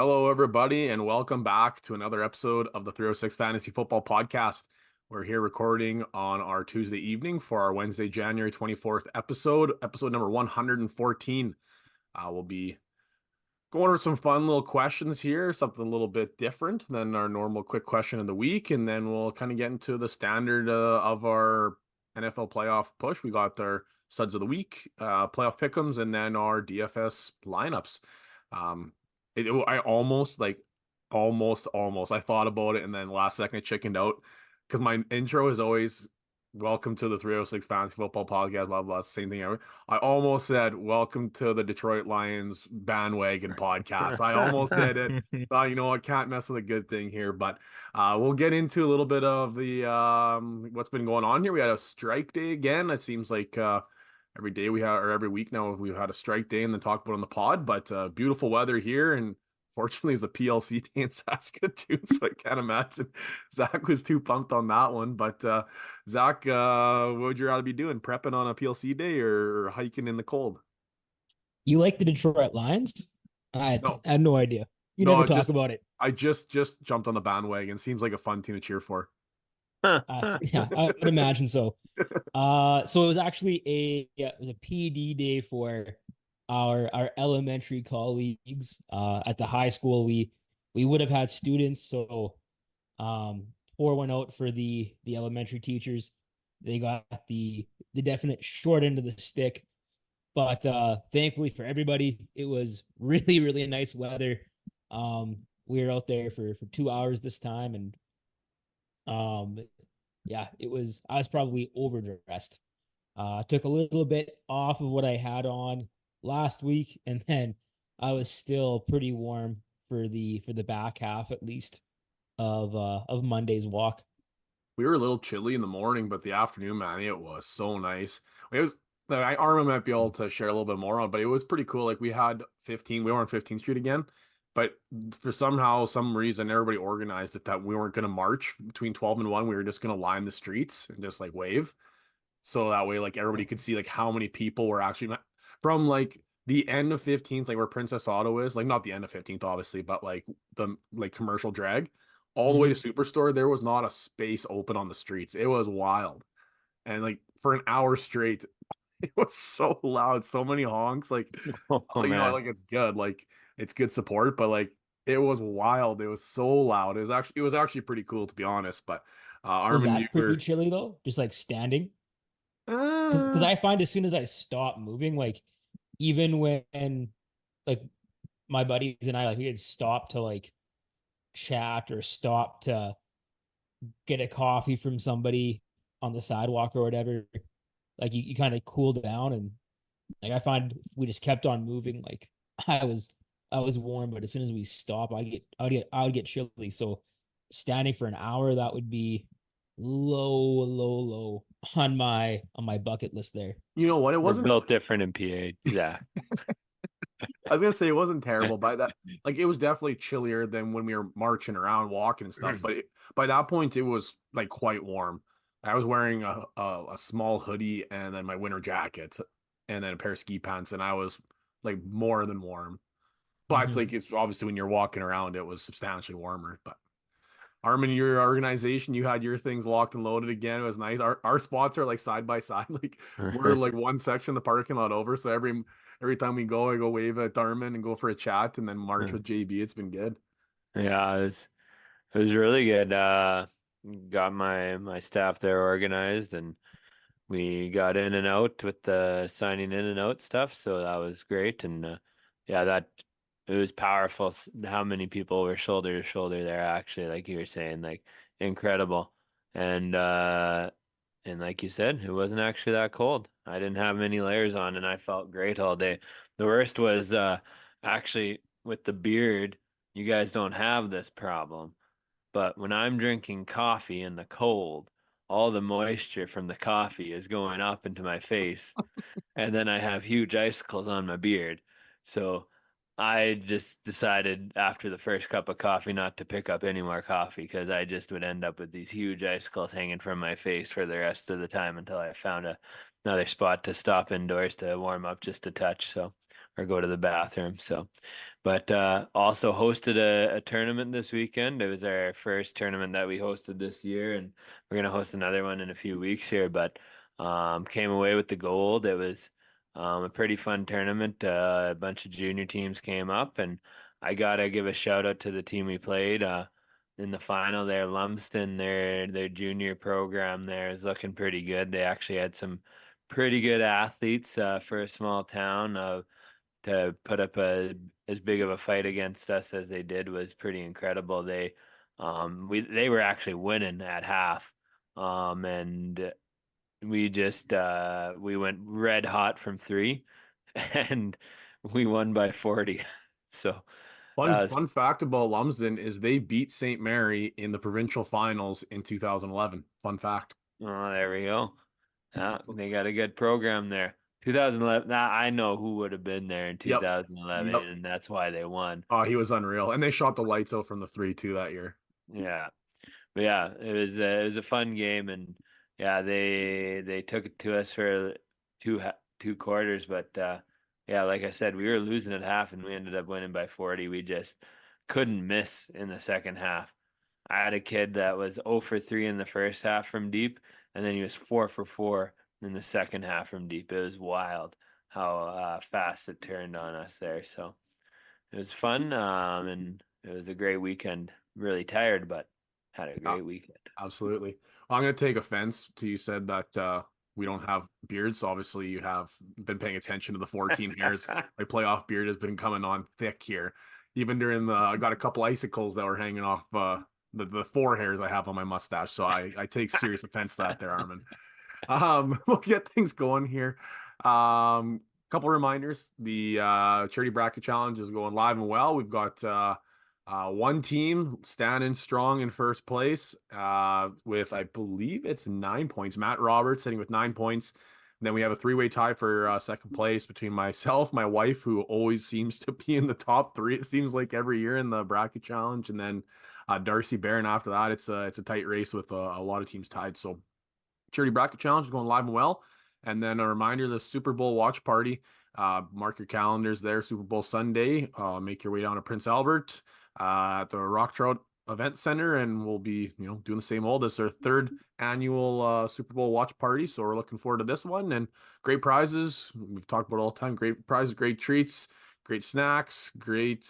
Hello, everybody, and welcome back to another episode of the 306 Fantasy Football Podcast. We're here recording on our Tuesday evening for our Wednesday, January 24th episode number 114. We'll be going over some fun little questions here, something a little bit different than our normal quick question of the week, and then we'll kind of get into the standard of our NFL playoff push. We got our studs of the week, playoff pick'ems, and then our DFS lineups. I almost I thought about it and then last second I chickened out because my intro is always welcome to the 306 Fantasy Football Podcast, blah blah, same thing ever. I almost said welcome to the Detroit Lions bandwagon podcast. I almost did it. Thought, you know what, can't mess with a good thing here, but we'll get into a little bit of the what's been going on here. We had a strike day again. It seems like every day we have, or every week now, we've had a strike day and then talk about it on the pod. But beautiful weather here, and fortunately, it's a PLC day in Saskatoon, so I can't imagine Zach was too pumped on that one. But Zach, what would you rather be doing, prepping on a PLC day or hiking in the cold? You like the Detroit Lions? I No, had no idea. You no, never talk about it. I just jumped on the bandwagon. Seems like a fun team to cheer for. Yeah, I would imagine so. So it was actually it was a PD day for our elementary colleagues. At the high school, we would have had students, so pour one out for the elementary teachers. They got the definite short end of the stick, but thankfully for everybody, it was really nice weather. We were out there for 2 hours this time, and yeah, I was probably overdressed. Took a little bit off of what I had on last week, and then I was still pretty warm for the back half at least of Monday's walk. We were a little chilly in the morning, but the afternoon, man, it was so nice. It was Armin might be able to share a little bit more on, but it was pretty cool. Like we had 15, we were on 15th Street again, but for some reason, everybody organized it that we weren't going to march between 12 and 1. We were just going to line the streets and just like wave. So that way, like everybody could see like how many people were actually from like the end of 15th, like where Princess Auto is, like not the end of 15th, obviously, but like the like commercial drag all the way to Mhm. Superstore. There was not a space open on the streets. It was wild. And like for an hour straight, it was so loud, so many honks. Oh man, Like it's good, like it's good support, but like it was wild. It was so loud. It was actually pretty cool to be honest. But Was Armin, you that pretty were chilly though? Just like standing? Because uh, I find as soon as I stop moving, like even when like my buddies and I like we had stopped to like chat or stop to get a coffee from somebody on the sidewalk or whatever, like you kind of cool down. And like I find if we just kept on moving, like I was I was warm, but as soon as we stop, I would get chilly. So standing for an hour, that would be low on my bucket list there. you know what? It we're wasn't built different in PA. Yeah. I was gonna say it wasn't terrible by that. Like it was definitely chillier than when we were marching around, walking and stuff. But by that point, it was like quite warm. I was wearing a small hoodie and then my winter jacket and then a pair of ski pants, and I was like more than warm. But Mhm. like it's obviously when you're walking around, it was substantially warmer. But Armin, your organization, you had your things locked and loaded again. It was nice. Our spots are like side by side. Like we're like one section of the parking lot over. So every time we go, I go wave at Armin and go for a chat and then march with JB. It's been good. Yeah, it was really good. Got my staff there organized, and we got in and out with the signing in and out stuff, so that was great. And yeah, that it was powerful how many people were shoulder to shoulder there, actually, like you were saying, like incredible. And and like you said, it wasn't actually that cold. I didn't have many layers on and I felt great all day. The worst was actually with the beard, you guys don't have this problem. But when I'm drinking coffee in the cold, all the moisture from the coffee is going up into my face, and then I have huge icicles on my beard. So I just decided after the first cup of coffee not to pick up any more coffee because I just would end up with these huge icicles hanging from my face for the rest of the time until I found another spot to stop indoors to warm up just a touch. So or go to the bathroom. So, but also hosted a tournament this weekend. It was our first tournament that we hosted this year, and we're gonna host another one in a few weeks here. But came away with the gold. It was a pretty fun tournament. A bunch of junior teams came up, and I gotta give a shout out to the team we played. In the final there, Lumsden, their junior program there is looking pretty good. They actually had some pretty good athletes for a small town. To put up as big of a fight against us as they did was pretty incredible. They were actually winning at half, and we just we went red hot from three, and we won by 40. So that was Fun fact about Lumsden is they beat St. Mary in the provincial finals in 2011. Fun fact. oh, there we go. Yeah, they got a good program there. 2011. Now I know who would have been there in Yep. 2011, Yep. and that's why they won. Oh, he was unreal. And they shot the lights out from the 3-2 that year. Yeah, but yeah, it was a fun game, and yeah, they took it to us for two quarters, but yeah, like I said, we were losing at half, and we ended up winning by 40. We just couldn't miss in the second half. I had a kid that was 0 for 3 in the first half from deep, and then he was 4 for 4 in the second half from deep. It was wild how fast it turned on us there. So it was fun, and it was a great weekend. Really tired, but had a great weekend. Absolutely. Well, I'm going to take offense to you said that we don't have beards. Obviously, you have been paying attention to the 14 hairs. My playoff beard has been coming on thick here. Even during I got a couple icicles that were hanging off the 4 hairs I have on my mustache. So I take serious offense to that there, Armin. We'll get things going here. Couple reminders. The charity bracket challenge is going live and well. We've got one team standing strong in first place with, I believe it's 9 points. Matt Roberts sitting with 9 points. And then we have a 3-way tie for second place between myself, my wife, who always seems to be in the top 3. It seems like every year in the bracket challenge, and then Darcy Barron. After that, it's a tight race with a lot of teams tied. So charity bracket challenge is going live and well. And then a reminder, the Super Bowl watch party. Mark your calendars there. Super Bowl Sunday. Make your way down to Prince Albert at the Rock Trout Events Center, and we'll be doing the same old. This is our 3rd annual Super Bowl watch party, so we're looking forward to this one. And great prizes. We've talked about it all the time. Great prizes, great treats, great snacks, great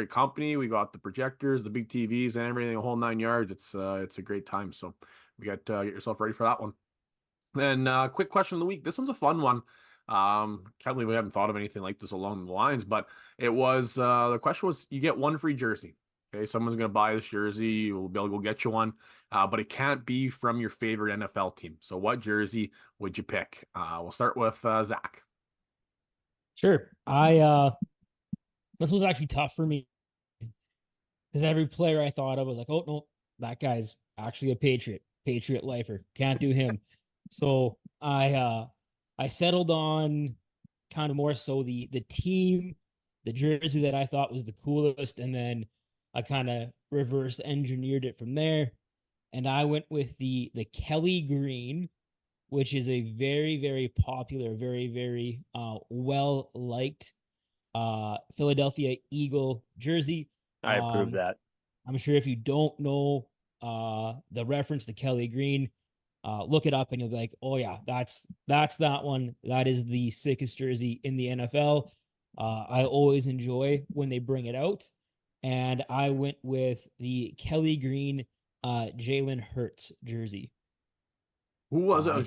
company. We got the projectors, the big TVs, and everything, a whole 9 yards. It's a great time. So we got get yourself ready for that one. And quick question of the week. This one's a fun one. Can't believe we haven't thought of anything like this along the lines, but it was the question was, you get one free jersey. Okay, someone's gonna buy this jersey, you'll be able to go get you one, but it can't be from your favorite NFL team. So what jersey would you pick? We'll start with Zach. Sure. This was actually tough for me because every player I thought of was like, oh no, that guy's actually a Patriot lifer. Can't do him. So I settled on kind of more so the team, the jersey that I thought was the coolest, and then I kind of reverse engineered it from there. And I went with the Kelly green, which is a very, very popular, very, very well liked Philadelphia Eagle jersey. I approve that. I'm sure if you don't know the reference to Kelly green, look it up and you'll be like, oh yeah, that's that one. That is the sickest jersey in the NFL. I always enjoy when they bring it out. And I went with the Kelly green Jalen Hurts jersey. Who was it? I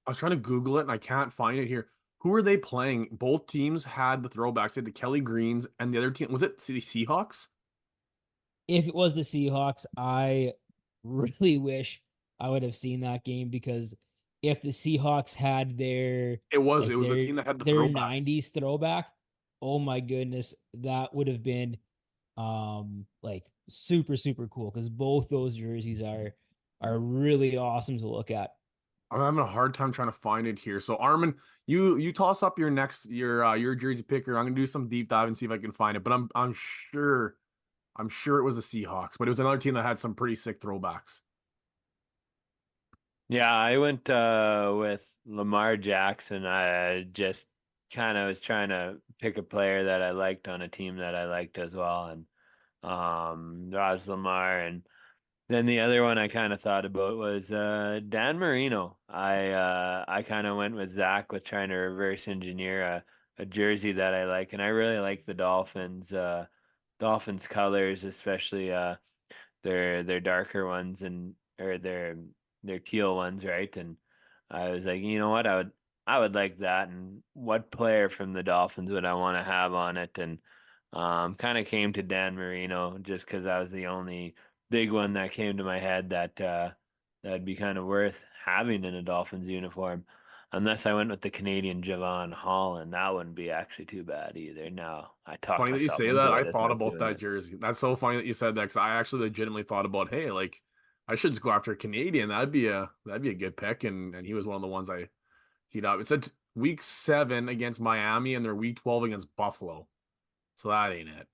was trying to Google it and I can't find it here. Who were they playing? Both teams had the throwbacks. They had the Kelly Greens, and the other team, was it the Seahawks? If it was the Seahawks, I really wish I would have seen that game, because if the Seahawks had it was the team that had the their throwbacks. 90s throwback, oh my goodness, that would have been like super, super cool, because both those jerseys are really awesome to look at. I'm having a hard time trying to find it here. So Armin, you toss up your jersey picker. I'm gonna do some deep dive and see if I can find it. But I'm sure it was the Seahawks, but it was another team that had some pretty sick throwbacks. Yeah, I went with Lamar Jackson. I just kind of was trying to pick a player that I liked on a team that I liked as well, and Roz Lamar, and then the other one I kind of thought about was Dan Marino. I kind of went with Zach with trying to reverse engineer a jersey that I like, and I really like the Dolphins colors, especially their darker ones and or their teal ones, right? And I was like, you know what, I would like that. And what player from the Dolphins would I want to have on it? And kind of came to Dan Marino just because that was the only big one that came to my head that that'd be kind of worth having in a Dolphins uniform. Unless I went with the Canadian Javon Holland, that wouldn't be actually too bad either. No, I talked Funny that you myself say into that. I it. It's thought not about doing that it. jersey. That's so funny that you said that because I actually legitimately thought about, hey, like I should just go after a Canadian. That'd be a good pick, and he was one of the ones I teed up. It said week 7 against Miami, and they're week 12 against Buffalo. So that ain't it.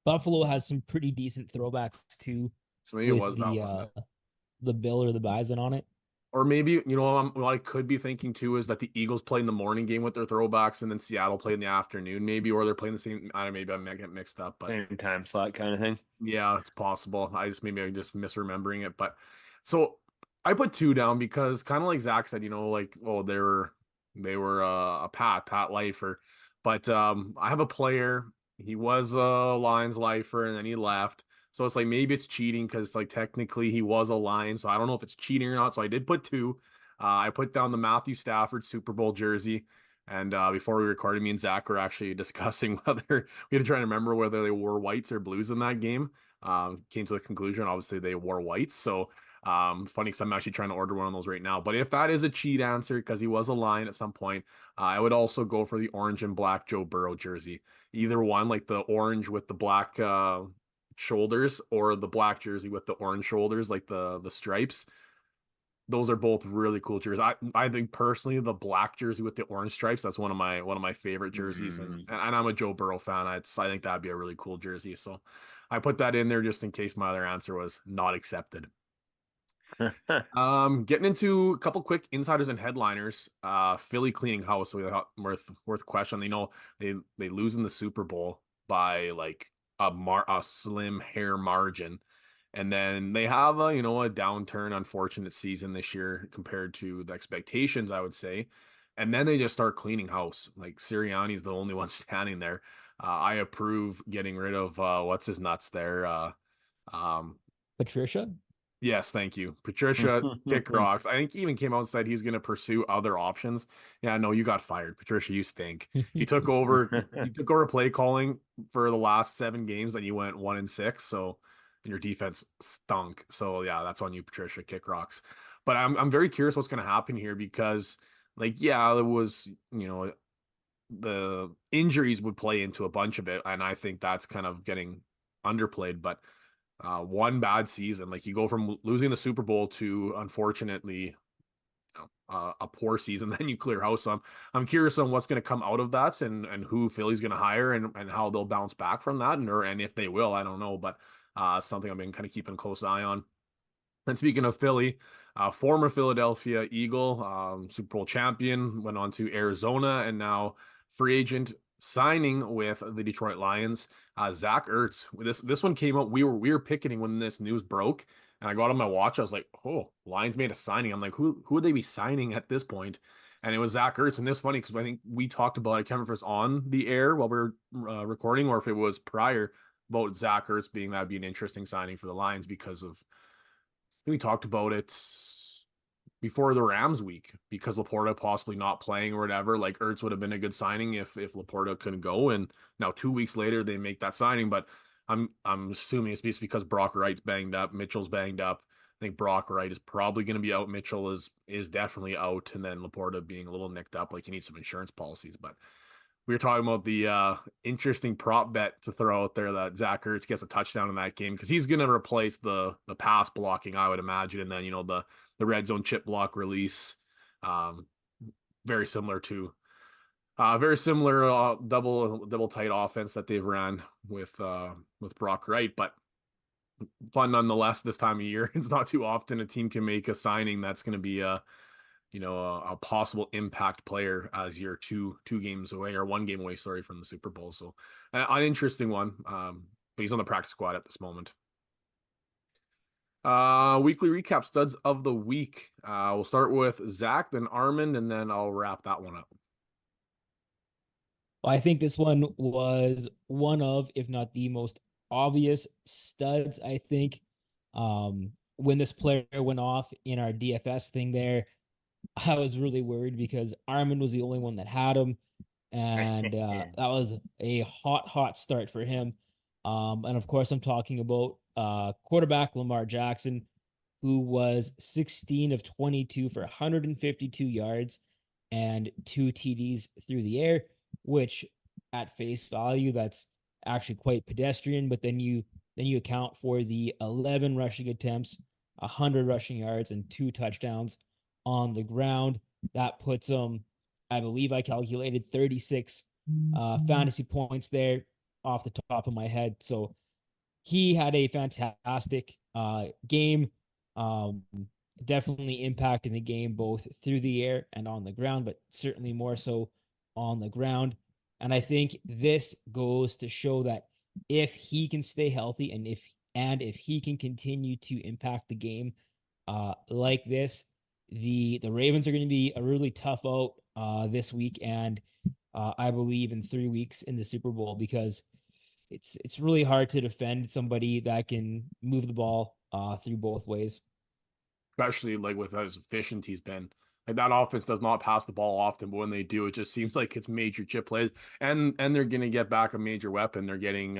Buffalo has some pretty decent throwbacks too, So maybe it with was that one then. the Bill or the Bison on it. Or maybe, what I could be thinking too is that the Eagles play in the morning game with their throwbacks, and then Seattle play in the afternoon, maybe, or they're playing the same. I don't know, maybe I might get mixed up, but Same time slot kind of thing. yeah, it's possible. Maybe I'm just misremembering it. But so I put 2 down because kind of like Zach said, like, oh, they were a Pat lifer. But I have a player. He was a Lions lifer, and then he left. So it's like maybe it's cheating because like technically he was a Lion. So I don't know if it's cheating or not. So I did put 2. I put down the Matthew Stafford Super Bowl jersey. And before we recorded, me and Zach were actually discussing whether we had to try to remember whether they wore whites or blues in that game. Came to the conclusion, obviously, they wore whites. So it's funny because I'm actually trying to order one of those right now. But if that is a cheat answer, because he was a Lion at some point, I would also go for the orange and black Joe Burrow jersey. Either one, like the orange with the black shoulders, or the black jersey with the orange shoulders, like the stripes. Those are both really cool jerseys. I think personally the black jersey with the orange stripes, that's one of my favorite jerseys, and Mm. and I'm a Joe Burrow fan. I think that'd be a really cool jersey. So I put that in there just in case my other answer was not accepted. Getting into a couple quick insiders and headliners. Philly cleaning house, so we thought worth question. They lose in the Super Bowl by like a slim hair margin. And then they have a downturn, unfortunate season this year compared to the expectations, I would say. And then they just start cleaning house. Like Sirianni's the only one standing there. I approve getting rid of what's his nuts there. Um, Patricia. yes, thank you, Patricia. Kick rocks. I think he even came out and said he's going to pursue other options. Yeah, no, you got fired, Patricia. You stink. You took over. You took over play calling for the last 7 games, and you went 1-6. So and your defense stunk. So yeah, that's on you, Patricia. Kick rocks. But I'm very curious what's going to happen here because, like, yeah, it was the injuries would play into a bunch of it, and I think that's kind of getting underplayed. But one bad season, like you go from losing the Super Bowl to unfortunately a poor season, then you clear house. So I'm curious on what's going to come out of that, and who Philly's going to hire, and how they'll bounce back from that, and if they will, I don't know, but something I've been kind of keeping a close eye on. And speaking of Philly, former Philadelphia Eagle, Super Bowl champion, went on to Arizona, and now free agent signing with the Detroit Lions. Zach Ertz. This one came up. We were picketing when this news broke, and I got on my watch. I was like, "Oh, Lions made a signing." I'm like, "Who would they be signing at this point?" And it was Zach Ertz. And this funny because I think we talked about it. I can't remember if it was on the air while we were recording or if it was prior about Zach Ertz being that'd be an interesting signing for the Lions because of. I think we talked about it before the Rams week because Laporta possibly not playing or whatever. Like Ertz would have been a good signing if Laporta couldn't go. And now 2 weeks later they make that signing. But I'm assuming it's because Brock Wright's banged up, Mitchell's banged up. I think Brock Wright is probably going to be out. Mitchell is definitely out, and then Laporta being a little nicked up, like he needs some insurance policies. But we were talking about the interesting prop bet to throw out there that Zach Ertz gets a touchdown in that game because he's going to replace the pass blocking, I would imagine, and then the red zone chip block release, um, very similar to double tight offense that they've ran with Brock Wright, but fun nonetheless. This time of year, it's not too often a team can make a signing that's going to be a possible impact player as you're two games away, or 1 game away, sorry, from the Super Bowl. So an interesting one. But he's on the practice squad at this moment. Weekly recap studs of the week. We'll start with Zach, then Armand, and then I'll wrap that one up. Well, I think this one was one of, if not the most obvious studs, I think. When this player went off in our DFS thing there, I was really worried because Armin was the only one that had him. And that was a hot start for him. And of course, I'm talking about quarterback Lamar Jackson, who was 16 of 22 for 152 yards and 2 TDs through the air, which at face value, that's actually quite pedestrian. But then you account for the 11 rushing attempts, 100 rushing yards, and 2 touchdowns on the ground. That puts him, I believe I calculated 36 fantasy points there off the top of my head. So he had a fantastic game. Definitely impacting the game both through the air and on the ground, but certainly more so on the ground. And I think this goes to show that if he can stay healthy and if he can continue to impact the game like this, the Ravens are going to be a really tough out this week, and I believe in 3 weeks in the Super Bowl, because it's really hard to defend somebody that can move the ball through both ways. Especially like with how efficient he's been. Like that offense does not pass the ball often, but when they do, it just seems like it's major chip plays. And they're gonna get back a major weapon. They're getting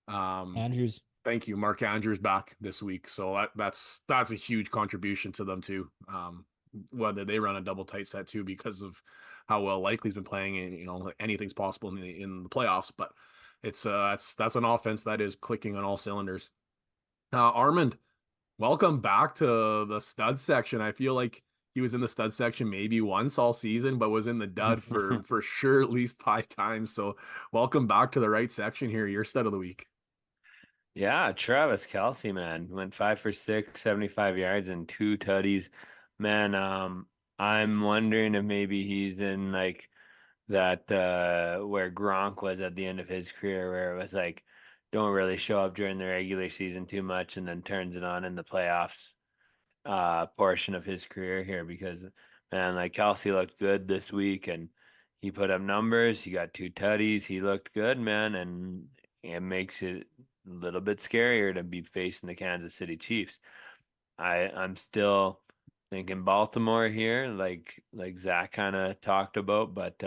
Andrews. thank you, Mark Andrews back this week. So that's a huge contribution to them too. Whether they run a double tight set too, because of how well Likely's been playing, and anything's possible in the playoffs. But it's that's an offense that is clicking on all cylinders. Armand, welcome back to the stud section. I feel like he was in the stud section maybe once all season, but was in the dud for sure at least 5 times. So welcome back to the right section here. Your stud of the week. Yeah, Travis Kelce, man, went 5 for 6, 75 yards and 2 tutties. Man, I'm wondering if maybe he's in like that where Gronk was at the end of his career, where it was like don't really show up during the regular season too much and then turns it on in the playoffs portion of his career here, because man, like Kelsey looked good this week and he put up numbers. He got 2 tutties. He looked good, man, and it makes it a little bit scarier to be facing the Kansas City Chiefs. I'm still thinking Baltimore here, like Zach kind of talked about, but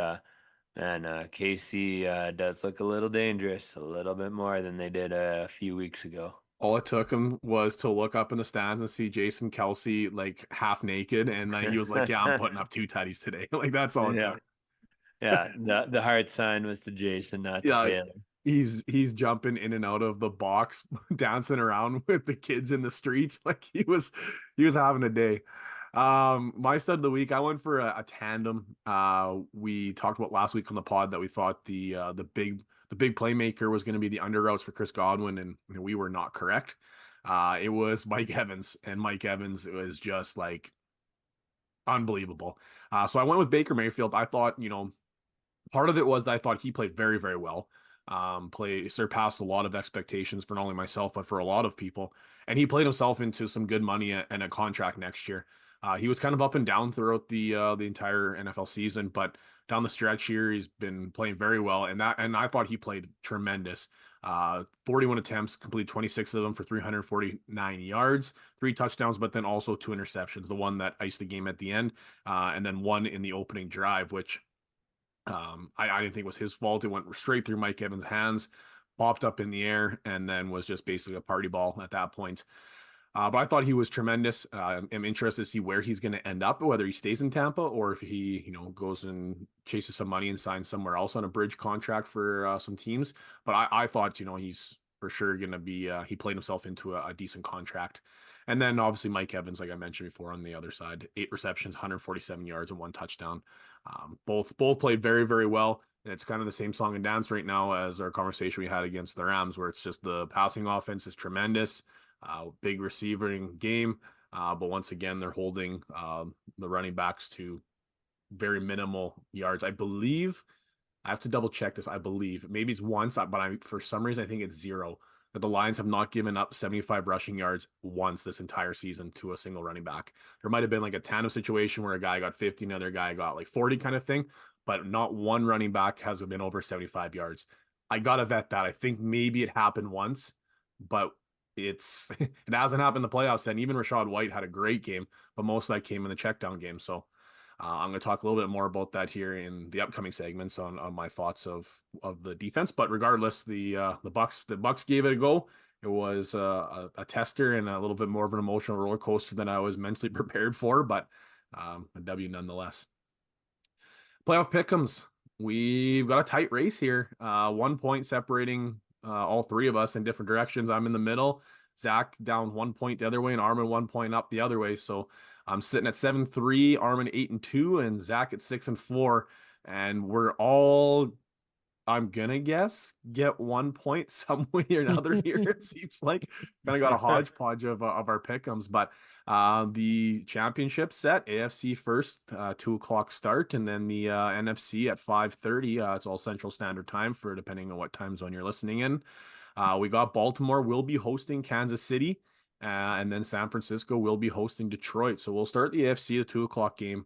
and KC does look a little dangerous, a little bit more than they did a few weeks ago. All it took him was to look up in the stands and see Jason Kelsey like half naked, and then he was like, "Yeah, I'm putting up 2 tutties today." Like that's all it Yeah, took. yeah. The heart sign was to Jason, not to Yeah, Taylor. he's jumping in and out of the box, dancing around with the kids in the streets. Like he was having a day. My stud of the week, I went for a tandem. We talked about last week on the pod that we thought the big playmaker was going to be the under routes for Chris Godwin, and we were not correct. It was Mike Evans, and Mike Evans was just like unbelievable. So I went with Baker Mayfield. I thought, part of it was that I thought he played very, very well. Surpassed a lot of expectations for not only myself, but for a lot of people. And he played himself into some good money and a contract next year. He was kind of up and down throughout the entire NFL season, but down the stretch here, he's been playing very well. And I thought he played tremendous. 41 attempts, completed 26 of them for 349 yards, 3 touchdowns, but then also 2 interceptions, the one that iced the game at the end, and then one in the opening drive, which I didn't think was his fault. It went straight through Mike Evans' hands, popped up in the air, and then was just basically a party ball at that point. But I thought he was tremendous. I'm interested to see where he's going to end up, whether he stays in Tampa or if he, goes and chases some money and signs somewhere else on a bridge contract for some teams. But I thought, he's for sure going to be, he played himself into a decent contract. And then obviously Mike Evans, like I mentioned before, on the other side, 8 receptions, 147 yards, and 1 touchdown. Both played very, very well. And it's kind of the same song and dance right now as our conversation we had against the Rams, where it's just the passing offense is tremendous. Big receiving game. But once again, they're holding the running backs to very minimal yards. I believe I have to double check this. I believe maybe it's once, but for some reason I think it's zero. That the Lions have not given up 75 rushing yards once this entire season to a single running back. There might have been like a tandem situation where a guy got 50, another guy got like 40 kind of thing, but not one running back has been over 75 yards. I gotta vet that. I think maybe it happened once, but it's it hasn't happened in the playoffs. And even Rashad White had a great game, but most of that came in the check down game. So I'm going to talk a little bit more about that here in the upcoming segments on my thoughts of the defense. But regardless, the Bucks gave it a go. It was a tester and a little bit more of an emotional roller coaster than I was mentally prepared for, but a W nonetheless. Playoff pick'ems. We've got a tight race here. 1 point separating all three of us in different directions. I'm in the middle. Zach down 1 point the other way, and Armin 1 point up the other way. So I'm sitting at 7-3, Armin 8-2, and Zach at 6-4. And we're all, I'm gonna guess, get 1 point some way or another here. It seems like kind of got a hodgepodge of our pick'ems, but the championship set, AFC first, 2 o'clock start, and then the NFC at 5:30. It's all Central Standard Time for depending on what time zone you're listening in. We got Baltimore will be hosting Kansas City, and then San Francisco will be hosting Detroit. So we'll start the AFC, the 2 o'clock game.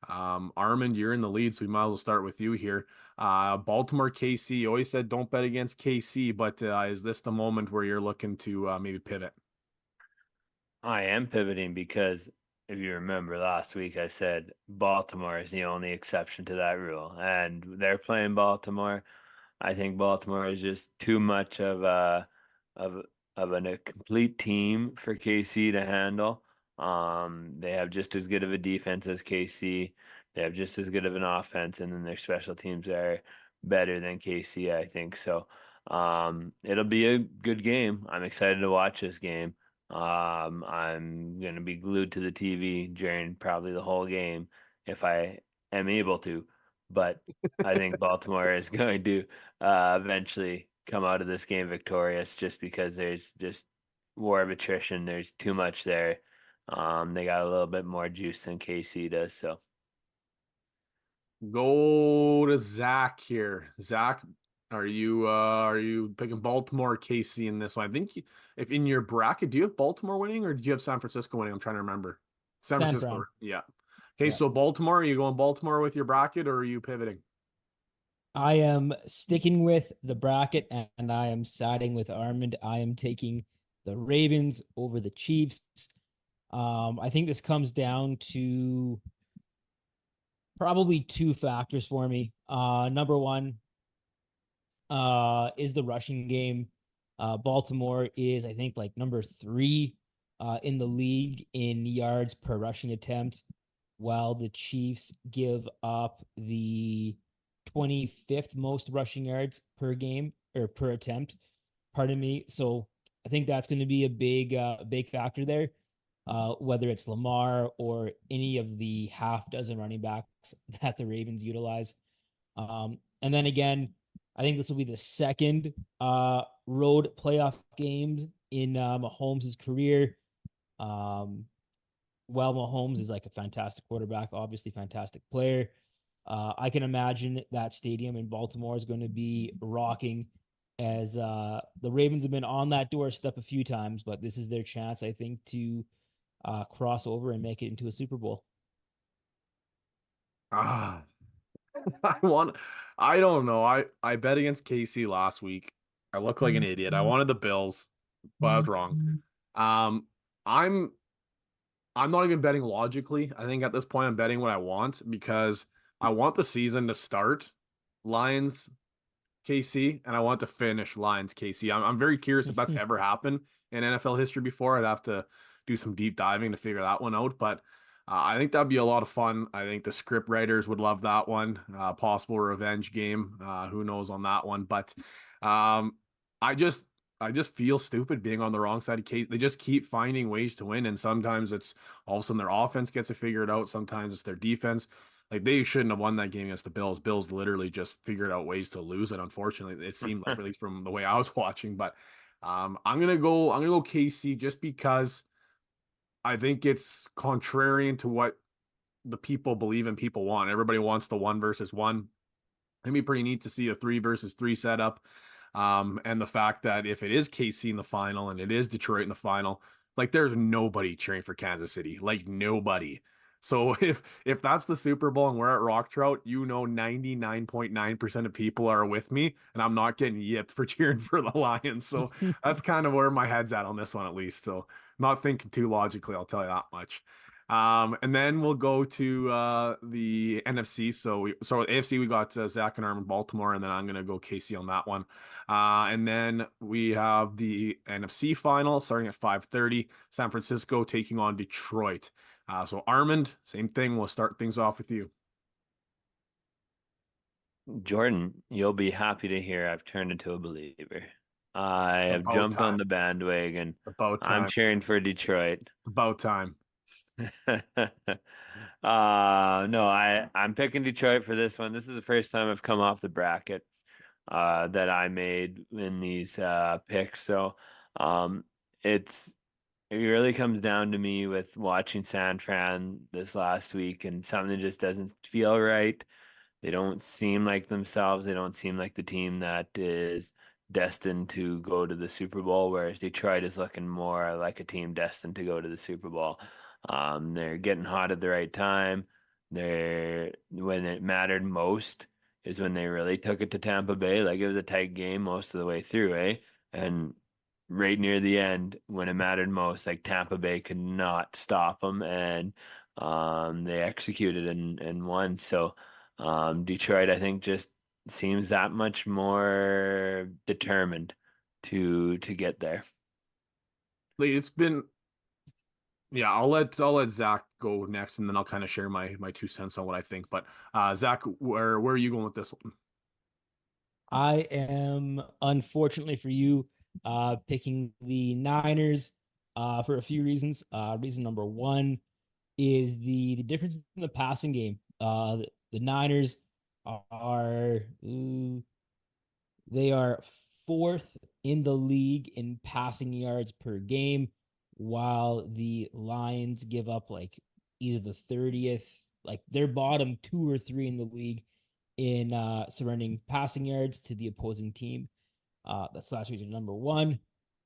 Armand, you're in the lead, so we might as well start with you here. Baltimore, KC. You always said don't bet against KC, but is this the moment where you're looking to maybe pivot? I am pivoting because if you remember last week, I said Baltimore is the only exception to that rule, and they're playing Baltimore. I think Baltimore is just too much of of a complete team for KC to handle. They have just as good of a defense as KC. They have just as good of an offense, and then their special teams are better than KC, I think. So it'll be a good game. I'm excited to watch this game. I'm gonna be glued to the TV during probably the whole game if I am able to. But I think Baltimore is going to eventually come out of this game victorious just because there's just war of attrition. There's too much there. They got a little bit more juice than KC does. So Go to Zach here. Zach, are you picking Baltimore or KC in this one? I think if in your bracket, do you have Baltimore winning or do you have San Francisco winning? I'm trying to remember. San Francisco. Fran. Yeah. Okay, Yeah. so Baltimore, are you going Baltimore with your bracket or are you pivoting? I am sticking with the bracket and I am siding with Armand. I am taking the Ravens over the Chiefs. I think this comes down to probably two factors for me. Number one is the rushing game. Baltimore is, I think, like number 3 in the league in yards per rushing attempt, while the Chiefs give up the 25th most rushing yards per game or per attempt. Pardon me. So I think that's going to be a big factor there. Whether it's Lamar or any of the half dozen running backs that the Ravens utilize. And then again, I think this will be the second road playoff games in Mahomes' career. While Mahomes is like a fantastic quarterback, obviously fantastic player, I can imagine that stadium in Baltimore is going to be rocking as the Ravens have been on that doorstep a few times, but this is their chance, I think, to cross over and make it into a Super Bowl. I don't know. I bet against KC last week. I look like an idiot. I wanted the Bills, but I was wrong. I'm not even betting logically. I think at this point I'm betting what I want because I want the season to start Lions KC and I want to finish Lions KC. I'm very curious if that's ever happened in NFL history before. I'd have to do some deep diving to figure that one out, but I think that'd be a lot of fun. I think the script writers would love that one. Possible revenge game. Who knows on that one? But I just feel stupid being on the wrong side of case. They just keep finding ways to win, and sometimes it's all of a sudden their offense gets it figured out. Sometimes it's their defense. Like they shouldn't have won that game against the Bills. Bills literally just figured out ways to lose it. Unfortunately, it seemed like, at least from the way I was watching. But I'm gonna go KC just because I think it's contrarian to what the people believe and people want. Everybody wants the 1-versus-1. It'd be pretty neat to see a 3-versus-3 setup. And the fact that if it is KC in the final and it is Detroit in the final, like there's nobody cheering for Kansas City, like nobody. So if that's the Super Bowl and we're at Rock Trout, 99.9% of people are with me, and I'm not getting yipped for cheering for the Lions. So that's kind of where my head's at on this one, at least. So not thinking too logically, I'll tell you that much. And then we'll go to the NFC. So AFC, we got Zach and Arm in Baltimore, and then I'm gonna go KC on that one. And then we have the NFC final starting at 5:30. San Francisco taking on Detroit. So Armand, same thing. We'll start things off with you. Jordan, you'll be happy to hear I've turned into a believer. I have About jumped on time. the bandwagon. About I'm time. cheering for Detroit. About time. No, I'm picking Detroit for this one. This is the first time I've come off the bracket that I made in these picks. So it really comes down to me with watching San Fran this last week, and something just doesn't feel right. They don't seem like themselves. They don't seem like the team that is destined to go to the Super Bowl, whereas Detroit is looking more like a team destined to go to the Super Bowl. They're getting hot at the right time. When it mattered most is when they really took it to Tampa Bay. Like, it was a tight game most of the way through, eh? And right near the end, when it mattered most, like Tampa Bay could not stop them, and they executed and won. So Detroit, I think, just seems that much more determined to get there. Like, it's been, yeah. I'll let Zach go next, and then I'll kind of share my 2 cents on what I think. But Zach, where are you going with this one? I am, unfortunately for you, picking the Niners for a few reasons. Reason number one is the difference in the passing game. The Niners are they are fourth in the league in passing yards per game, while the Lions give up like either the 30th, like they're bottom 2 or 3 in the league in surrendering passing yards to the opposing team. That's last reason number one.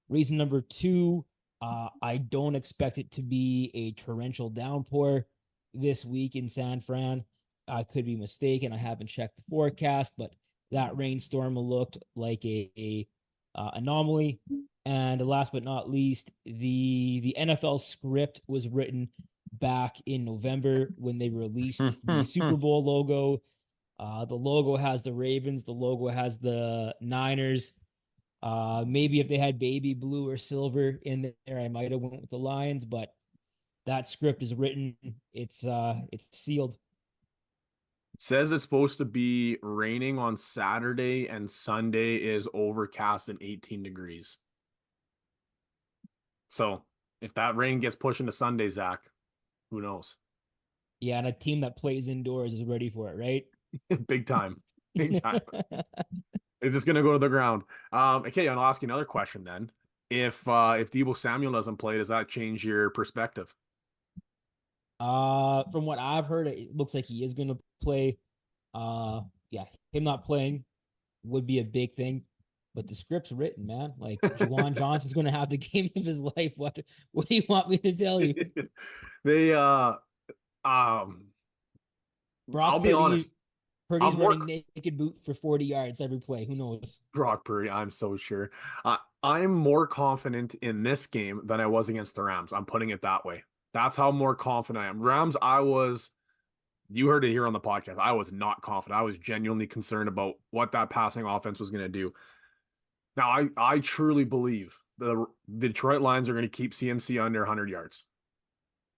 Reason number two, I don't expect it to be a torrential downpour this week in San Fran. I could be mistaken. I haven't checked the forecast, but that rainstorm looked like a anomaly. And last but not least, the NFL script was written back in November when they released the Super Bowl logo. The logo has the Ravens. The logo has the Niners. Maybe if they had baby blue or silver in there, I might have went with the Lions. But that script is written. It's sealed. It says it's supposed to be raining on Saturday, and Sunday is overcast and 18 degrees. So if that rain gets pushed into Sunday, Zach, who knows? Yeah, and a team that plays indoors is ready for it, right? Big time. Big time. It's just gonna go to the ground. Okay, I'll ask you another question then. If Deebo Samuel doesn't play, does that change your perspective? From what I've heard, it looks like he is gonna play. Yeah, him not playing would be a big thing. But the script's written, man. Like, Juwan Johnson's gonna have the game of his life. What do you want me to tell you? They Brock I'll be honest. Purdy's I'm more running naked boot for 40 yards every play. Who knows? Brock Purdy, I'm so sure. I'm more confident in this game than I was against the Rams. I'm putting it that way. That's how more confident I am. Rams, you heard it here on the podcast. I was not confident. I was genuinely concerned about what that passing offense was going to do. Now, I truly believe the Detroit Lions are going to keep CMC under 100 yards.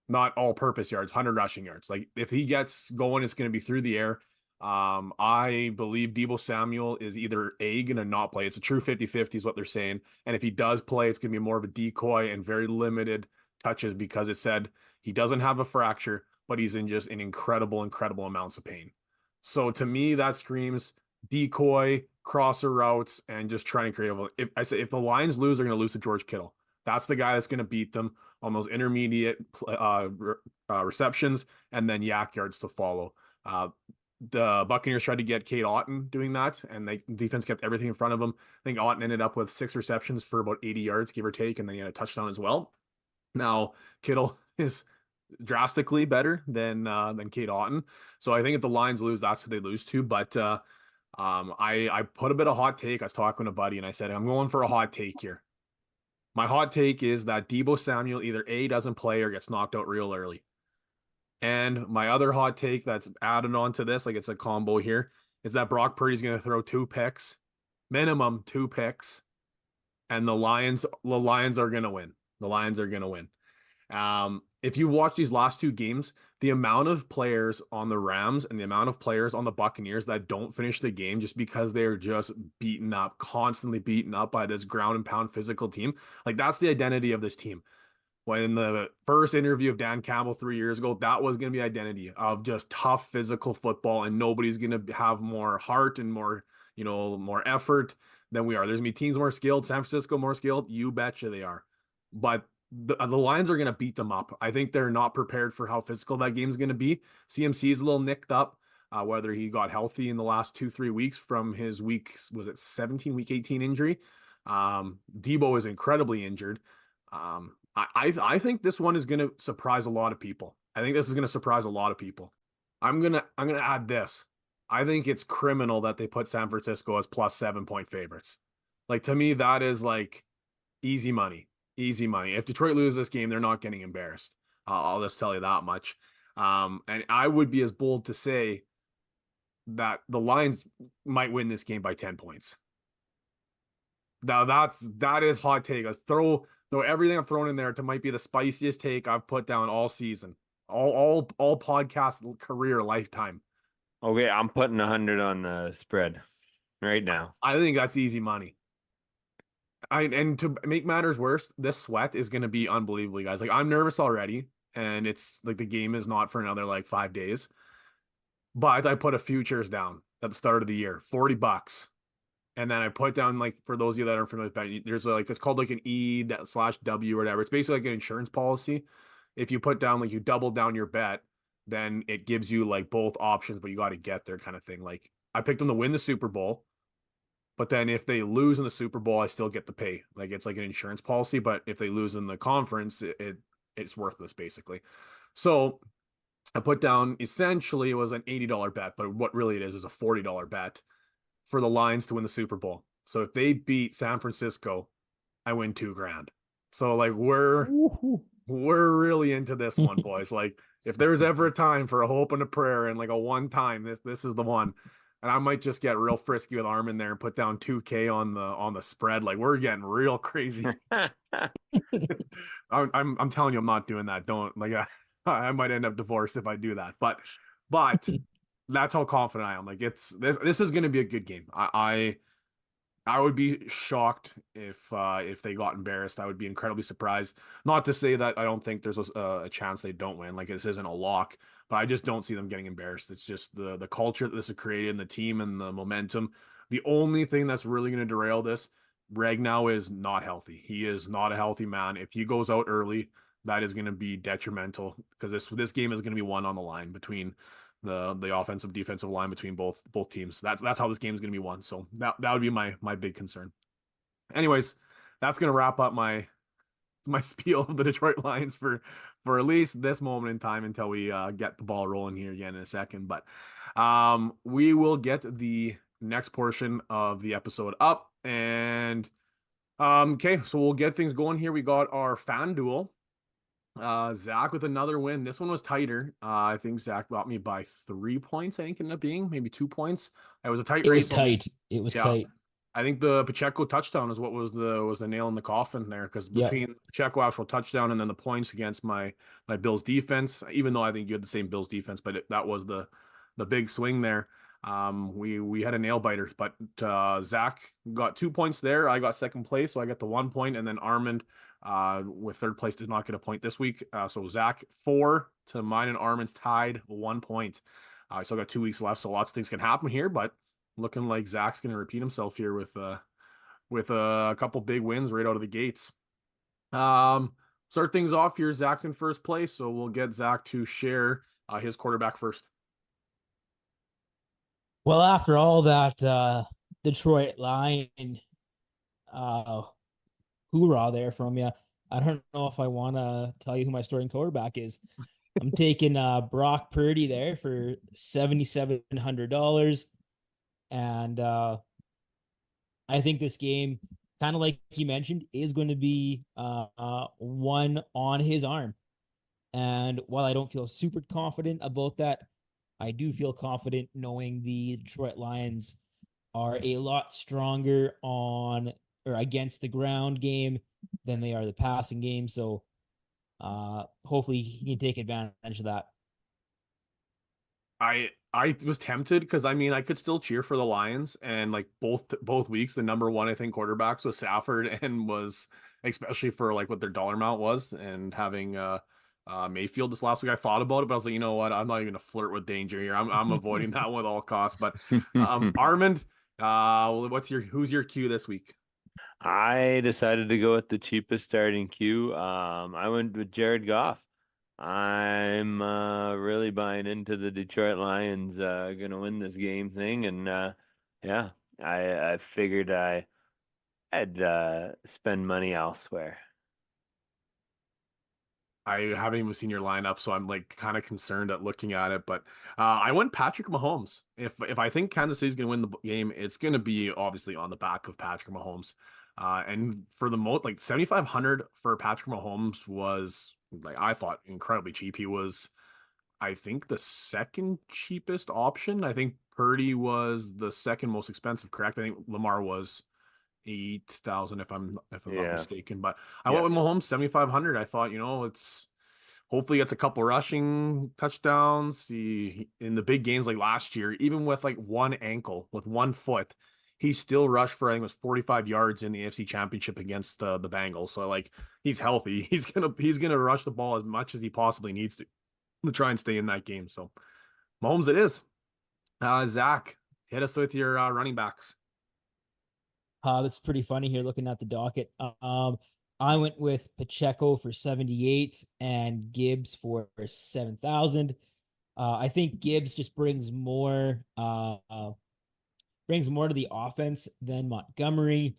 Not all-purpose yards, 100 rushing yards. Like, if he gets going, it's going to be through the air. I believe Deebo Samuel is either going to not play. It's a true 50-50 is what they're saying. And if he does play, it's going to be more of a decoy and very limited touches, because it said he doesn't have a fracture, but he's in just an incredible amounts of pain. So to me, that screams decoy, crosser routes, and just trying to create if the Lions lose, they're going to lose to George Kittle. That's the guy that's going to beat them. on those intermediate receptions, and then yak yards to follow. The Buccaneers tried to get Cade Otton doing that, and defense kept everything in front of him. I think Otton ended up with 6 receptions for about 80 yards, give or take, and then he had a touchdown as well. Now, Kittle is drastically better than Cade Otton. So I think if the Lions lose, that's who they lose to. But I put a bit of hot take. I was talking to a buddy, and I said, I'm going for a hot take here. My hot take is that Deebo Samuel either A, doesn't play or gets knocked out real early. And my other hot take that's added on to this, like it's a combo here, is that Brock Purdy's going to throw 2 picks, minimum 2 picks, and the Lions are going to win. The Lions are going to win. If you watch these last 2 games, the amount of players on the Rams and the amount of players on the Buccaneers that don't finish the game just because they're just beaten up, constantly beaten up by this ground and pound physical team, like that's the identity of this team. When the first interview of Dan Campbell 3 years ago, that was going to be identity of just tough physical football, and nobody's going to have more heart and more, more effort than we are. There's going to be teams more skilled. San Francisco more skilled. You betcha they are. But the Lions are going to beat them up. I think they're not prepared for how physical that game's going to be. CMC is a little nicked up, whether he got healthy in the last 2-3 weeks from his week 18 injury. Deebo is incredibly injured. I think this one is going to surprise a lot of people. I'm gonna add this. I think it's criminal that they put San Francisco as plus 7-point favorites. Like, to me, that is like easy money. Easy money. If Detroit loses this game, they're not getting embarrassed. I'll just tell you that much. And I would be as bold to say that the Lions might win this game by 10 points. Now that is hot take. Throw everything I've thrown in there to might be the spiciest take I've put down all season, all podcast career lifetime. Okay, I'm putting 100 on the spread right now. I think that's easy money. And to make matters worse, this sweat is going to be unbelievable, guys. Like, I'm nervous already, and it's like the game is not for another like 5 days. But I put a futures down at the start of the year, $40. And then I put down, like, for those of you that aren't familiar with betting, there's like, it's called like an E/W or whatever. It's basically like an insurance policy. If you put down, like, you double down your bet, then it gives you like both options, but you got to get there kind of thing. Like, I picked them to win the Super Bowl, but then if they lose in the Super Bowl, I still get the pay. Like, it's like an insurance policy, but if they lose in the conference, it's worthless basically. So I put down, essentially it was an $80 bet, but what really it is a $40 bet for the Lions to win the Super Bowl. So if they beat San Francisco, I win $2,000. So like we're really into this one, boys. Like, if there's ever a time for a hope and a prayer and like a one time, this is the one. And I might just get real frisky with Armin there and put down $2,000 on the spread. Like, we're getting real crazy. I'm telling you, I'm not doing that. Don't, like, I might end up divorced if I do that. But that's how confident I am. Like, this is going to be a good game. I would be shocked if they got embarrassed. I would be incredibly surprised. Not to say that I don't think there's a chance they don't win. Like, this isn't a lock, but I just don't see them getting embarrassed. It's just the culture that this has created and the team and the momentum. The only thing that's really going to derail this, Ragnow is not healthy. He is not a healthy man. If he goes out early, that is going to be detrimental, because this game is going to be one on the line between the offensive defensive line between both teams. That's how this game is going to be won. So that would be my big concern. Anyways, that's going to wrap up my spiel of the Detroit Lions for at least this moment in time until we get the ball rolling here again in a second. But we will get the next portion of the episode up, and okay, so we'll get things going here. We got our FanDuel. Zach with another win. This one was tighter. I think Zach got me by 3 points. I think it ended up being maybe 2 points. It was a tight race. It was tight. I think the Pacheco touchdown is what was the nail in the coffin there, because between Pacheco actual touchdown and then the points against my Bills defense, even though I think you had the same Bills defense, but that was the big swing there. We had a nail biter, but Zach got 2 points there. I got second place, so I got the 1 point, and then Armand with third place did not get a point this week. So Zach 4 to mine and Armand's tied 1 point. I still got 2 weeks left, so lots of things can happen here, but looking like Zach's going to repeat himself here with a couple big wins right out of the gates. So start things off here. Zach's in first place, so we'll get Zach to share his quarterback first. Well, after all that Detroit Lion hoorah there from you, I don't know if I want to tell you who my starting quarterback is. I'm taking Brock Purdy there for $7,700. And I think this game, kind of like you mentioned, is going to be one on his arm. And while I don't feel super confident about that, I do feel confident knowing the Detroit Lions are a lot stronger on or against the ground game than they are the passing game. So hopefully he can take advantage of that. I was tempted because I mean I could still cheer for the Lions, and like both weeks the number one I think quarterbacks was Stafford, and was especially for like what their dollar amount was, and having Mayfield this last week. I thought about it, but I was like, you know what, I'm not even gonna flirt with danger here. I'm avoiding that one at all costs. But Armand, who's your Q this week? I decided to go with the cheapest starting Q. I went with Jared Goff. I'm really buying into the Detroit Lions gonna win this game thing, and yeah, I figured I'd spend money elsewhere. I haven't even seen your lineup, so I'm like kind of concerned at looking at it. But I went Patrick Mahomes. If I think Kansas City's gonna win the game, it's gonna be obviously on the back of Patrick Mahomes. And for the most, like 7,500 for Patrick Mahomes was like I thought incredibly cheap. He was, I think, the second cheapest option. I think Purdy was the second most expensive. Correct? I think Lamar was 8,000 if I'm not Yeah, mistaken. But I yeah, went with Mahomes 7,500. I thought, it's hopefully gets a couple rushing touchdowns. He in the big games like last year, even with like one ankle, with one foot, he still rushed for I think it was 45 yards in the AFC Championship against the Bengals. So like he's healthy. He's gonna rush the ball as much as he possibly needs to try and stay in that game. So Mahomes it is. Zach, hit us with your running backs. That's pretty funny here looking at the docket. I went with Pacheco for 78 and Gibbs for 7,000. I think Gibbs just brings more to the offense than Montgomery.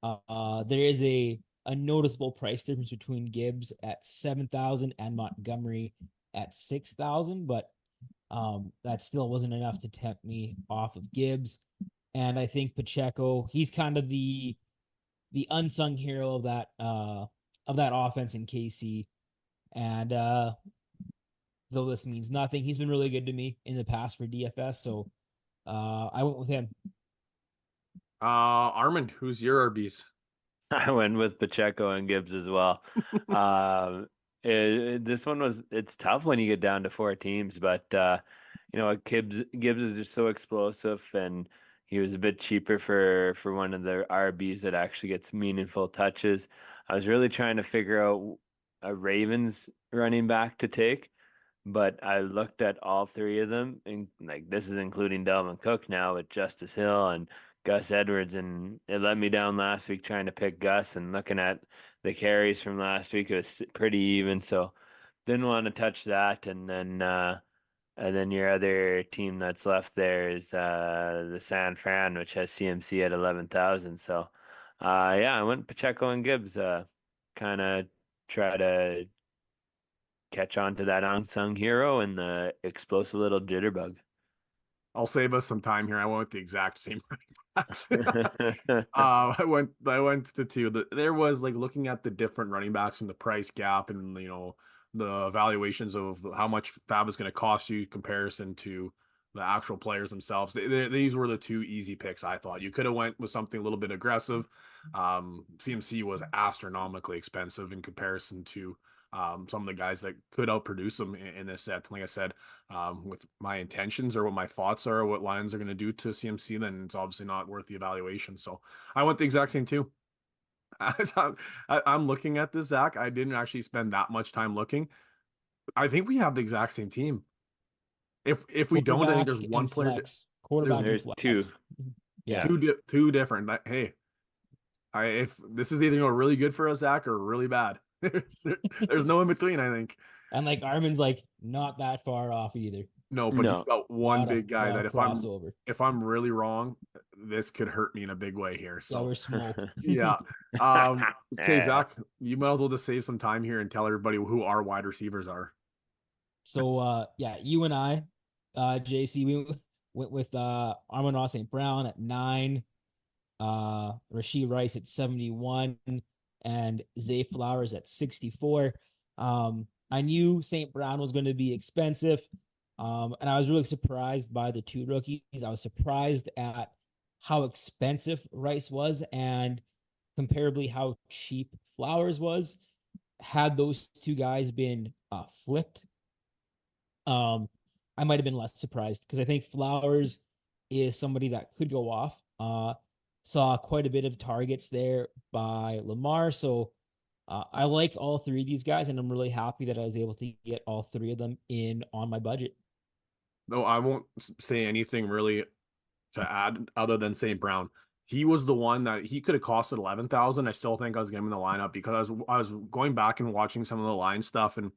There is a noticeable price difference between Gibbs at 7,000 and Montgomery at 6,000, but that still wasn't enough to tempt me off of Gibbs. And I think Pacheco, he's kind of the unsung hero of that offense in KC. And though this means nothing, he's been really good to me in the past for DFS. So I went with him. Armin, who's your RBs? I went with Pacheco and Gibbs as well. This one it's tough when you get down to four teams, but Gibbs is just so explosive, and he was a bit cheaper for one of the RBs that actually gets meaningful touches. I was really trying to figure out a Ravens running back to take, but I looked at all three of them, and like this is including Dalvin Cook now with Justice Hill and Gus Edwards, and it let me down last week trying to pick Gus, and looking at the carries from last week, it was pretty even, so didn't want to touch that. And then your other team that's left there is the San Fran, which has CMC at 11,000. So yeah, I went Pacheco and Gibbs, kind of try to catch on to that unsung hero and the explosive little jitterbug. I'll save us some time here. I went with the exact same running backs. I went to two. There was like looking at the different running backs and the price gap, and the evaluations of how much Fab is going to cost you in comparison to the actual players themselves. These were the two easy picks. I thought you could have went with something a little bit aggressive. CMC was astronomically expensive in comparison to some of the guys that could outproduce them in this set. Like I said, with my intentions or what my thoughts are, what Lions are going to do to CMC, then it's obviously not worth the evaluation. So I went the exact same too. I'm looking at this, Zach. I didn't actually spend that much time looking. I think we have the exact same team. If we don't, I think there's one player. Quarterback and There's flex. two. Yeah. Two different. Hey, if this is either really good for us, Zach, or really bad. There's no in between, I think. And like Armin's like not that far off either. No, but he's No. got one big guy Lot that of crossover. if I'm really wrong, this could hurt me in a big way here. Yeah, So we're smoked. yeah. Okay, Zach, you might as well just save some time here and tell everybody who our wide receivers are. So yeah, you and I, JC, we went with Amon St. Brown at 9, Rashee Rice at 71, and Zay Flowers at 64. I knew St. Brown was going to be expensive. And I was really surprised by the 2 rookies. I was surprised at how expensive Rice was and comparably how cheap Flowers was. Had those 2 guys been flipped, I might have been less surprised because I think Flowers is somebody that could go off. Saw quite a bit of targets there by Lamar. So I like all 3 of these guys, and I'm really happy that I was able to get all 3 of them in on my budget. No, I won't say anything really to add other than St. Brown. He was the one that he could have costed 11,000. I still think I was getting him in the lineup because I was going back and watching some of the line stuff, and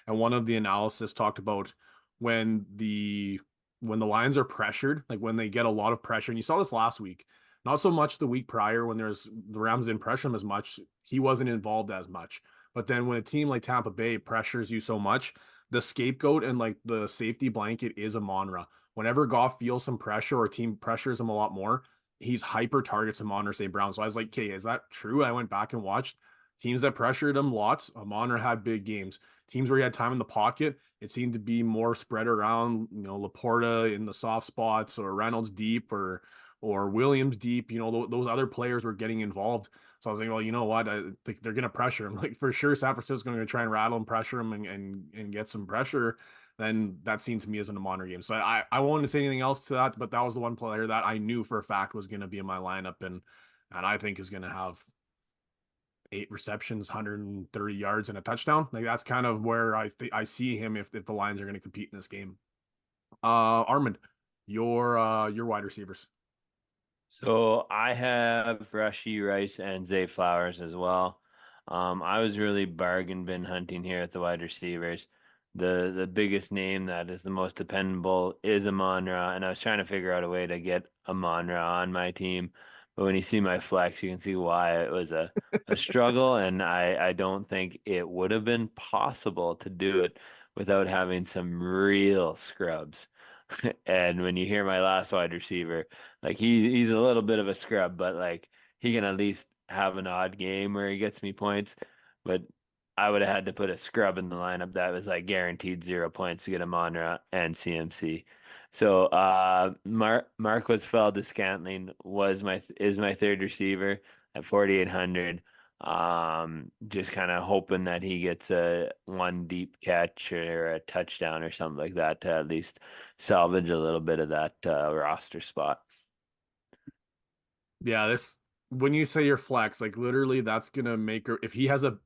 one of the analysis talked about when the lines are pressured, like when they get a lot of pressure. And you saw this last week, not so much the week prior when the Rams didn't pressure him as much. He wasn't involved as much. But then when a team like Tampa Bay pressures you so much, the scapegoat and like the safety blanket is Amon-Ra. Whenever Goff feels some pressure or team pressures him a lot more, he's hyper targets Amon-Ra St. Brown. So I was like, okay, is that true? I went back and watched teams that pressured him lots. Amon-Ra had big games. Teams where he had time in the pocket, it seemed to be more spread around, Laporta in the soft spots or Reynolds deep or Williams deep. Those other players were getting involved. So I was like, well, you know what? I think they're going to pressure him. Like for sure, San Francisco's going to try and rattle him, pressure him, and get some pressure. Then that seemed to me as an Amon-Ra game. So I won't say anything else to that, but that was the one player that I knew for a fact was going to be in my lineup, and I think is going to have 8 receptions, 130 yards, and a touchdown. Like that's kind of where I see him if the Lions are going to compete in this game. Armand, your wide receivers. So I have Rashee Rice and Zay Flowers as well. I was really bargain bin hunting here at the wide receivers. The biggest name that is the most dependable is Amon-Ra, and I was trying to figure out a way to get Amon-Ra on my team. But when you see my flex, you can see why it was a struggle, and I don't think it would have been possible to do it without having some real scrubs. And when you hear my last wide receiver, like he's a little bit of a scrub, but like he can at least have an odd game where he gets me points. But I would have had to put a scrub in the lineup that was like guaranteed 0 points to get him on and CMC. So Marquez Valdes-Scantling is my 3rd receiver at 4,800. Just kind of hoping that he gets a 1 deep catch or a touchdown or something like that to at least salvage a little bit of that roster spot. Yeah, when you say your flex, like literally that's gonna make her if he has a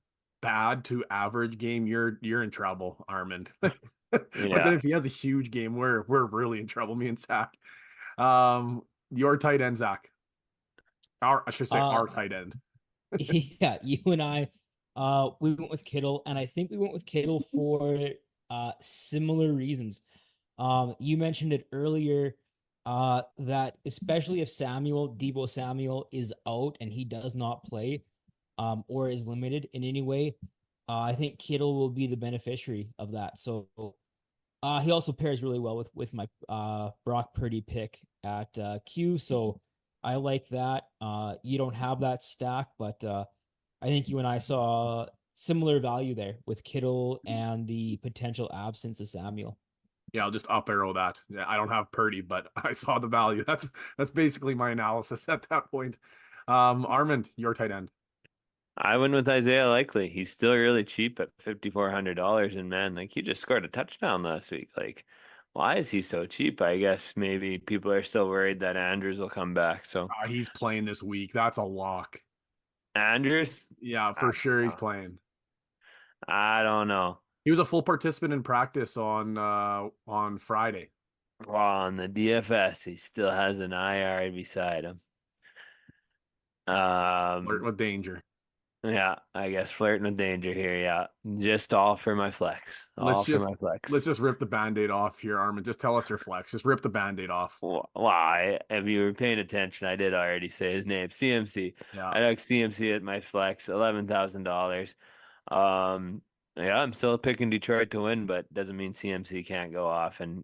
bad to average game, you're in trouble, Armand. But then if he has a huge game, we're really in trouble, me and Zach. Your tight end, Zach. I should say our tight end. Yeah, you and I, we went with Kittle, and I think we went with Kittle for similar reasons. You mentioned it earlier, that especially if Debo Samuel is out and he does not play, or is limited in any way, I think Kittle will be the beneficiary of that. So, he also pairs really well with my Brock Purdy pick at Q. So I like that. You don't have that stack, but I think you and I saw similar value there with Kittle and the potential absence of Samuel. Yeah, I'll just up arrow that. Yeah, I don't have Purdy, but I saw the value. That's basically my analysis at that point. Armand, your tight end. I went with Isaiah Likely. He's still really cheap at $5,400, and man, like he just scored a touchdown last week. Like, why is he so cheap? I guess maybe people are still worried that Andrews will come back. So He's playing this week. That's a lock. Andrews? Yeah, for sure he's playing. I don't know. He was a full participant in practice on Friday. Well, on the DFS, he still has an IR beside him. What danger? Yeah, I guess flirting with danger here. Yeah, just all for my flex. Let's All for just my flex. let's just rip the band-aid off here, Armin. Just tell us your flex. Just rip the band-aid off. Why? If you were paying attention, I did already say his name. CMC. Yeah. I took CMC at my flex, $11,000. Um, yeah, I'm still picking Detroit to win, but doesn't mean CMC can't go off. And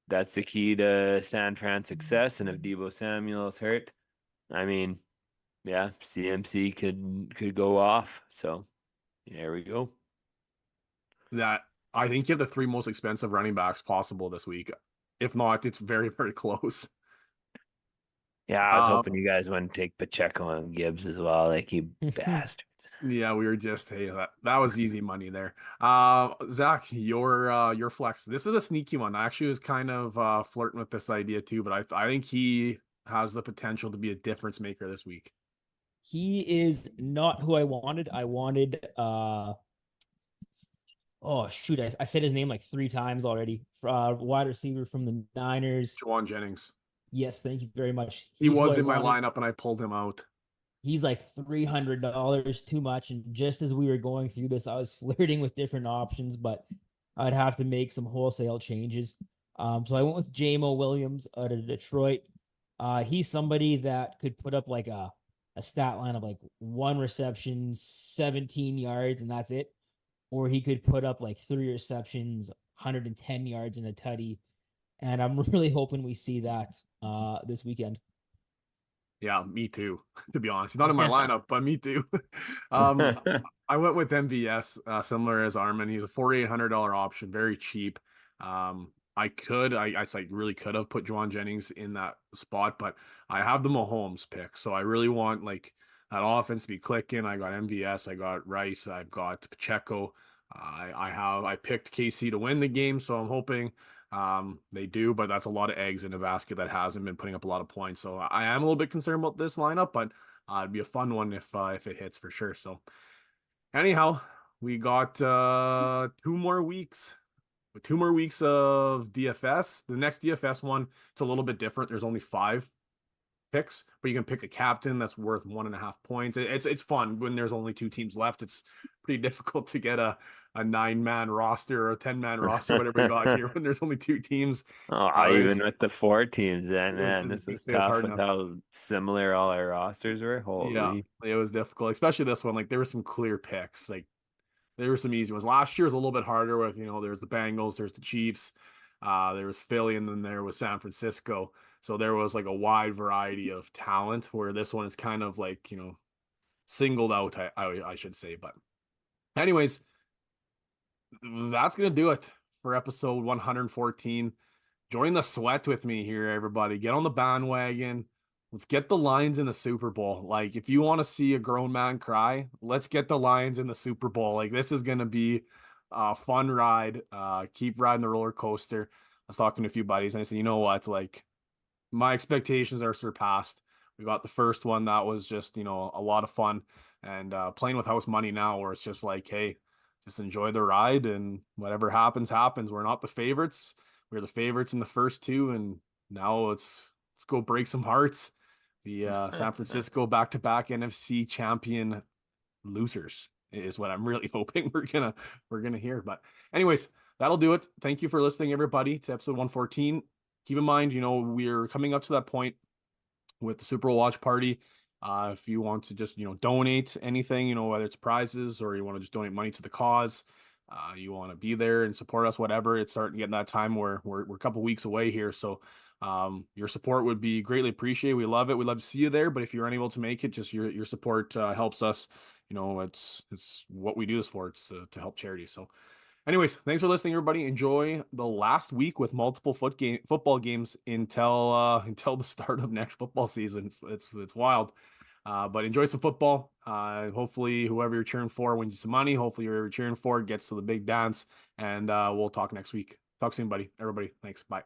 that's the key to San Fran's success. And if Debo Samuel's hurt, I mean, yeah, CMC could go off. So there we go. That I think you have the three most expensive running backs possible this week. If not, it's very, very close. Yeah, I was hoping you guys wouldn't take Pacheco and Gibbs as well, like you bastards. Yeah, we were just hey that was easy money there. Zach, your flex. This is a sneaky one. I actually was kind of flirting with this idea too, but I think he has the potential to be a difference maker this week. He is not who I wanted. I wanted oh shoot, I said his name like 3 times already. Wide receiver from the Niners. Juwan Jennings. Yes, thank you very much. He He's was who I in my wanted. lineup and I pulled him out. He's like $300 too much. And just as we were going through this, I was flirting with different options, but I'd have to make some wholesale changes. So I went with JMO Williams out of Detroit. He's somebody that could put up like a stat line of like 1 reception, 17 yards, and that's it. Or he could put up like 3 receptions, 110 yards and a tutty. And I'm really hoping we see that this weekend. Yeah, me too, to be honest. Not in my lineup, but me too. um, I went with MVS, similar as Armin. He's a $4,800 option, very cheap. I really could have put Juwan Jennings in that spot, but I have the Mahomes pick, so I really want like that offense to be clicking. I got MVS, I got Rice, I've got Pacheco. I picked KC to win the game, so I'm hoping they do, but that's a lot of eggs in a basket that hasn't been putting up a lot of points. So I am a little bit concerned about this lineup, but it'd be a fun one if it hits for sure. So anyhow, we got 2 more weeks. With 2 more weeks of DFS. The next DFS one, it's a little bit different. There's only 5 picks, but you can pick a captain that's worth 1.5 points. It's fun when there's only 2 teams left. It's pretty difficult to get a 9-man roster or a 10-man roster, whatever we got here, when there's only 2 teams. Oh, even with the 4 teams, then man, this is it's tough hard with enough. how similar all our rosters were. Yeah, Holy. it was difficult, especially this one. Like there were some clear picks. Like there were some easy ones. Last year was a little bit harder with, there's the Bengals, there's the Chiefs, there was Philly, and then there was San Francisco. So there was like a wide variety of talent, where this one is kind of like, singled out, I should say. But anyways, that's going to do it for episode 114. Join the sweat with me here, everybody. Get on the bandwagon. Let's get the Lions in the Super Bowl. Like, if you want to see a grown man cry, let's get the Lions in the Super Bowl. Like, this is going to be a fun ride. Keep riding the roller coaster. I was talking to a few buddies and I said, you know what? Like, my expectations are surpassed. We got the first one. That was just, a lot of fun. And playing with house money now, where it's just like, hey, just enjoy the ride and whatever happens, happens. We're not the favorites. We're the favorites in the first 2. And now let's go break some hearts. The San Francisco back-to-back NFC champion losers is what I'm really hoping we're gonna hear. But anyways, that'll do it. Thank you for listening, everybody, to episode 114. Keep in mind, we're coming up to that point with the Super Bowl watch party. If you want to just donate anything, whether it's prizes or you want to just donate money to the cause, you want to be there and support us, whatever. It's starting to get in that time where we're a couple weeks away here, so your support would be greatly appreciated. We love it. We'd love to see you there, but if you're unable to make it, just your support helps us. It's what we do this for. It's to help charity. So anyways, thanks for listening, everybody. Enjoy the last week with multiple football games until the start of next football season. It's wild. But enjoy some football. Hopefully whoever you're cheering for wins you some money. Hopefully whoever you're cheering for gets to the big dance, and we'll talk next week. Talk soon, buddy. Everybody, thanks. Bye.